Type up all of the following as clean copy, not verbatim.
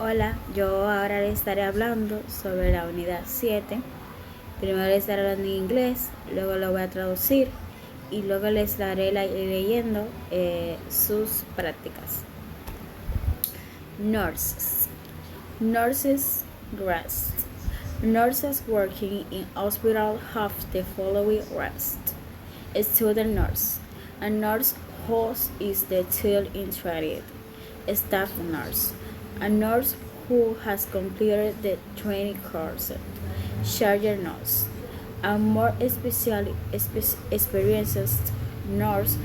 Hola, yo ahora les estaré hablando sobre la unidad 7. Primero les estaré hablando en inglés, luego lo voy a traducir y luego les estaré leyendo sus prácticas. Nurses. Nurses rest. Nurses working in hospital have the following rest. Student nurse. A nurse who is the child in training. Staff nurse. A nurse who has completed the training course. Charger nurse. A more experienced nurse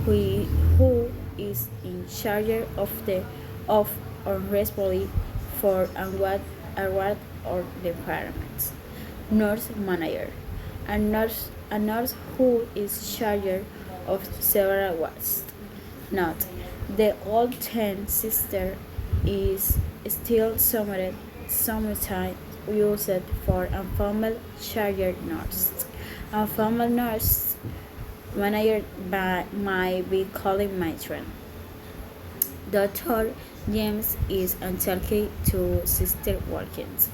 who is in charge of or responsible for a ward or departments. Nurse manager. A nurse who is charged of several wards. Note: the old 10 sister is still sometimes used for a formal charger nurse. A formal nurse manager might be called matron. Dr. James is entitled to sister workings.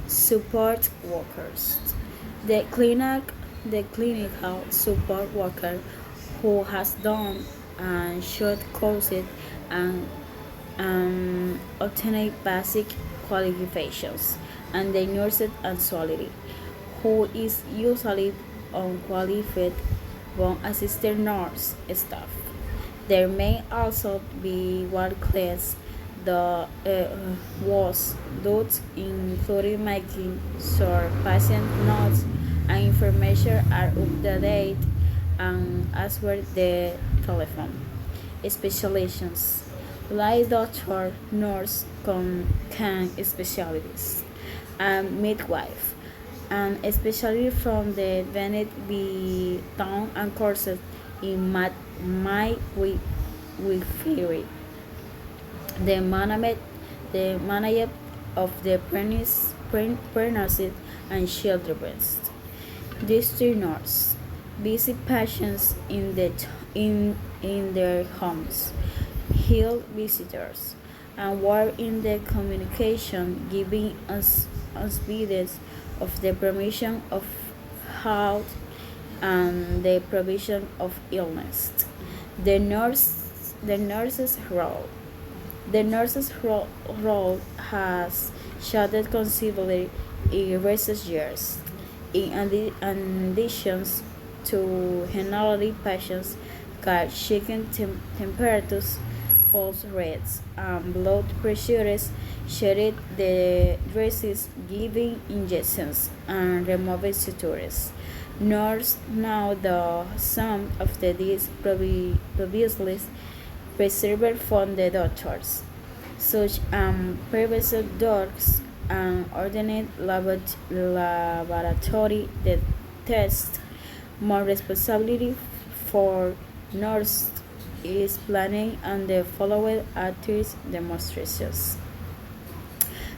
Support workers. The clinical support worker who has done and short courses and obtained basic qualifications, and the nurse auxiliary, who is usually unqualified but assistant nurse staff. There may also be one class that was those including making sure patient notes and information are up to date and answer the telephone. Specializations like doctor, nurse, can specialists, and midwife, and especially from the Bennett be done and courses in midwifery. The management of the pregnancy and childbirth. District nurse visit patients in their homes, heal visitors, and work in the communication, giving us advice of the promotion of health and the provision of illness. The nurse's role. The nurse's role has shifted considerably in recent years. In addition to handling patients, checking temperatures, pulse rates, and blood pressures, sharing the dresses, giving injections, and removing sutures. Nurse now the some of the these previously preserved from the doctors, such previous drugs and ordinary laboratory tests. More responsibility for nurse is planning and the following activities demonstrations.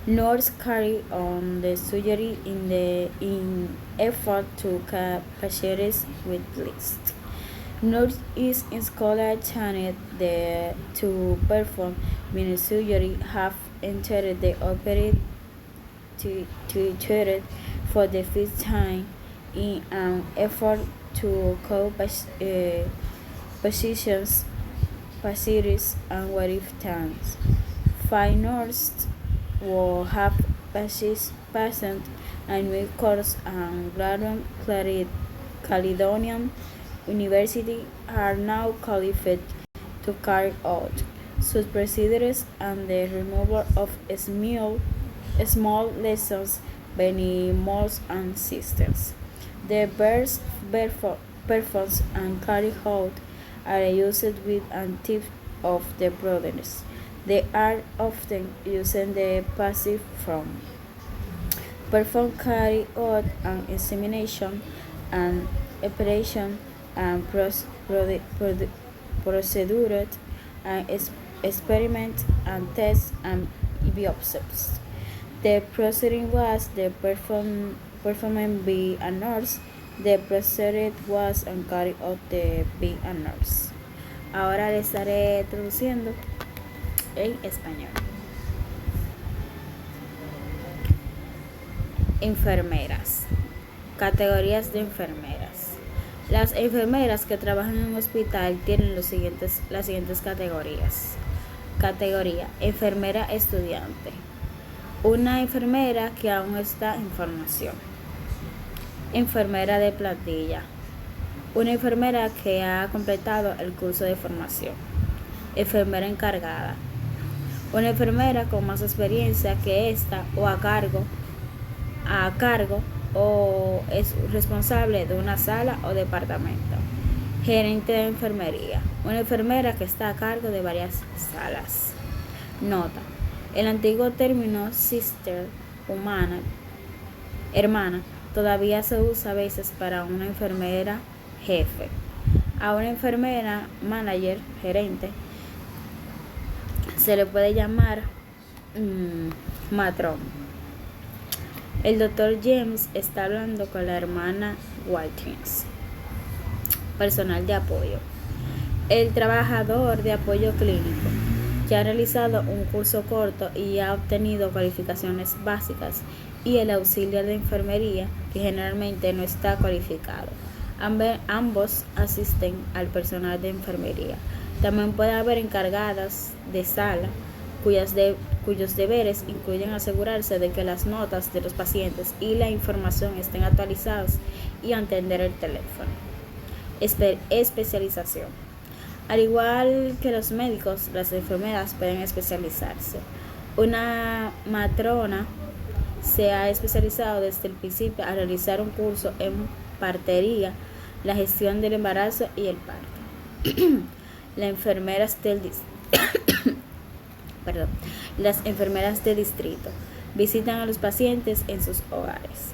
Nurse carry on the surgery in effort to keep patients with list. Nurse is scholar trained to perform mini surgery, have entered the operating theater for the fifth time in an effort to cope positions, facilities, and waiting times. Five nurses will have passed a new course and graduate Caledonian University are now qualified to carry out such procedures and the removal of small lesions beneath molds and systems. The birds performed and carried out are used with a tip of the brothers. They are often using the passive form. Perform carry out an examination and operation and procedure and experiment and test and biopsies. The procedure was the performing by a nurse. The procedure was and carried out by a nurse. Ahora le estaré traduciendo en español. Enfermeras. Categorías de enfermeras. Las enfermeras que trabajan en un hospital tienen las siguientes categorías. Categoría: enfermera estudiante. Una enfermera que aún está en formación. Enfermera de plantilla. Una enfermera que ha completado el curso de formación. Enfermera encargada. Una enfermera con más experiencia que esta o a cargo o es responsable de una sala o departamento. Gerente de enfermería. Una enfermera que está a cargo de varias salas. Nota: el antiguo término sister, hermana, todavía se usa a veces para una enfermera jefe. A una enfermera manager, gerente, se le puede llamar matrón. El doctor James está hablando con la hermana Watkins. Personal de apoyo. El trabajador de apoyo clínico que ha realizado un curso corto y ha obtenido cualificaciones básicas, y el auxiliar de enfermería, que generalmente no está cualificado. Ambos asisten al personal de enfermería. También puede haber encargadas de sala cuyos deberes incluyen asegurarse de que las notas de los pacientes y la información estén actualizadas y atender el teléfono. Especialización. Al igual que los médicos, las enfermeras pueden especializarse. Una matrona se ha especializado desde el principio a realizar un curso en partería, la gestión del embarazo y el parto. Las enfermeras de distrito visitan a los pacientes en sus hogares.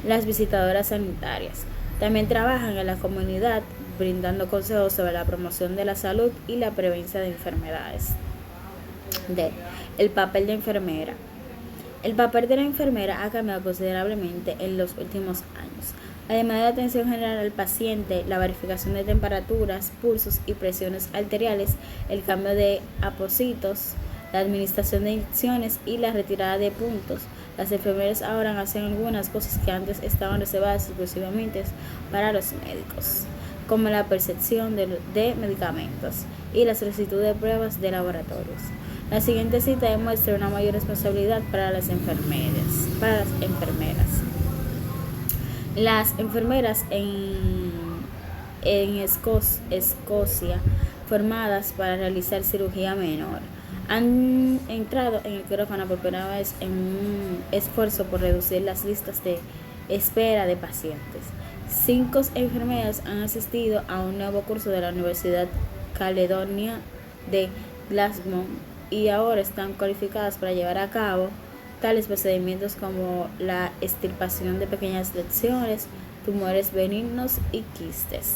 Las visitadoras sanitarias también trabajan en la comunidad brindando consejos sobre la promoción de la salud y la prevención de enfermedades. El papel de enfermera. El papel de la enfermera ha cambiado considerablemente en los últimos años. Además de la atención general al paciente, la verificación de temperaturas, pulsos y presiones arteriales, el cambio de apósitos, la administración de inyecciones y la retirada de puntos. Las enfermeras ahora hacen algunas cosas que antes estaban reservadas exclusivamente para los médicos, como la percepción de medicamentos y la solicitud de pruebas de laboratorios. La siguiente cita demuestra una mayor responsabilidad para las enfermeras. Las enfermeras en Escocia, formadas para realizar cirugía menor, han entrado en el quirófano por primera vez en un esfuerzo por reducir las listas de espera de pacientes. 5 enfermeras han asistido a un nuevo curso de la Universidad Caledonia de Glasgow y ahora están cualificadas para llevar a cabo tales procedimientos como la extirpación de pequeñas lesiones, tumores benignos y quistes.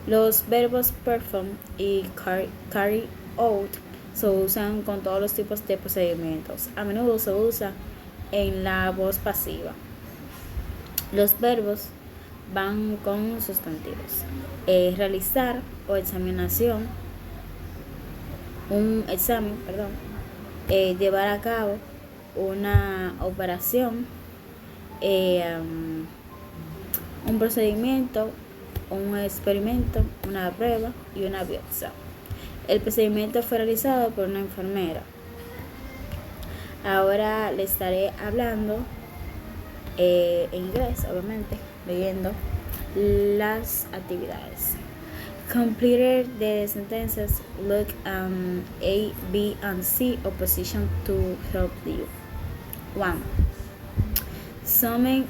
Los verbos perform y carry out se usan con todos los tipos de procedimientos. A menudo se usa en la voz pasiva. Los verbos van con sustantivos. Realizar o examinación, llevar a cabo una operación, un procedimiento, un experimento, una prueba y una biopsia. El procedimiento fue realizado por una enfermera. Ahora le estaré hablando en inglés, obviamente, leyendo las actividades. Completed the sentences, look A, B, and C opposition to help you. 1. Some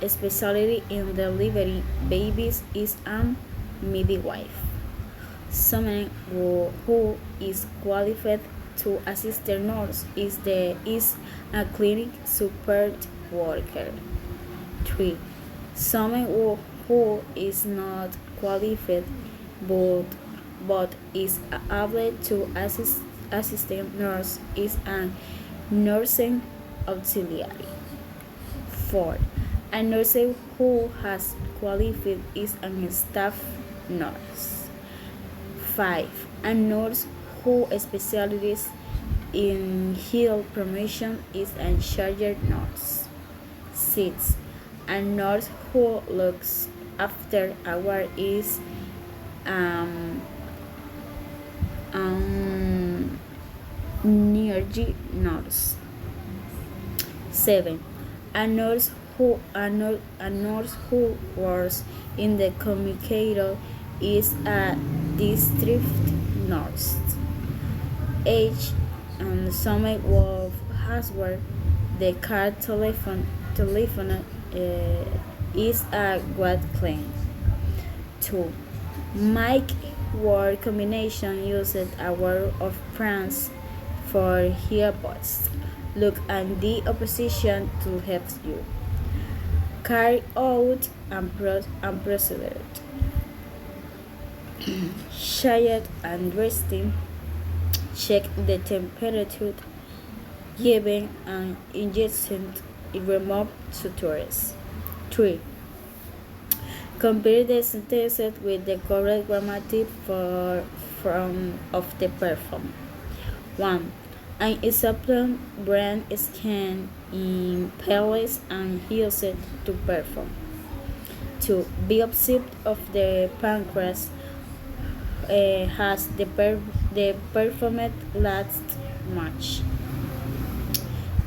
specialty in delivering babies is a midwife. Someone who is qualified to assist a nurse is a clinic support worker. 3. Someone who is not qualified but is able to assist a nurse is a nursing auxiliary. 4. A nurse who has qualified is a staff nurse. 5. A nurse who specializes in health promotion is a charge nurse. 6. visits. A nurse who looks after our is um, neurology nurse. 7. A nurse who works in the communicator is a district nurse. 8. Someone with hardware the car telephone is a great claim. 2. Mike word combination uses a word of France for earbuds. Look at the opposition to help you. Carry out and proceed. Showered and resting. Check the temperature. Giving an injection. Remove sutures. 3. Compare the sentences with the correct grammatic of the perform. 1. An example brain scan in palace and used to perform. 2. Biopsy of the pancreas has the performed last March.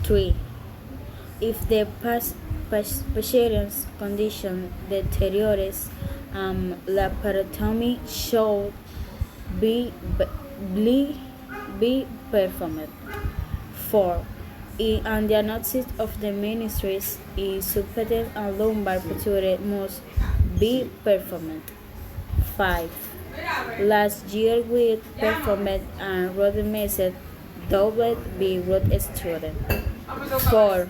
3. If the patient's condition deteriorates, laparotomy should be performed. 4. And the diagnosis of the ministries is supported and lumbar puncture must be performed. 5. Last year we performed and wrote the message double B root student. 4.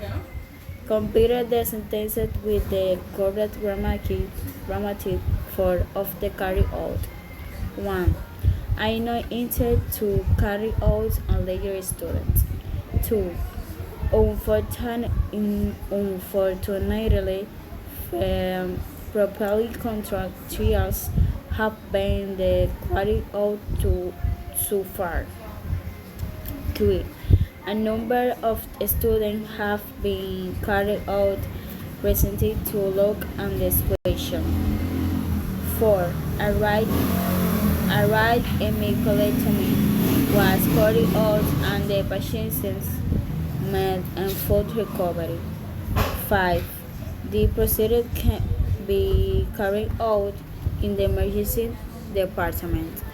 Compare the sentences with the correct grammatic for of the carry out. 1. I know intend to carry out on later students. 2. Unfortunately, properly contractuals have been the carried out so far. 3. A number of students have been carried out recently to look at the situation. 4. A right hemicolectomy was carried out and the patients made a full recovery. 5. The procedure can be carried out in the emergency department.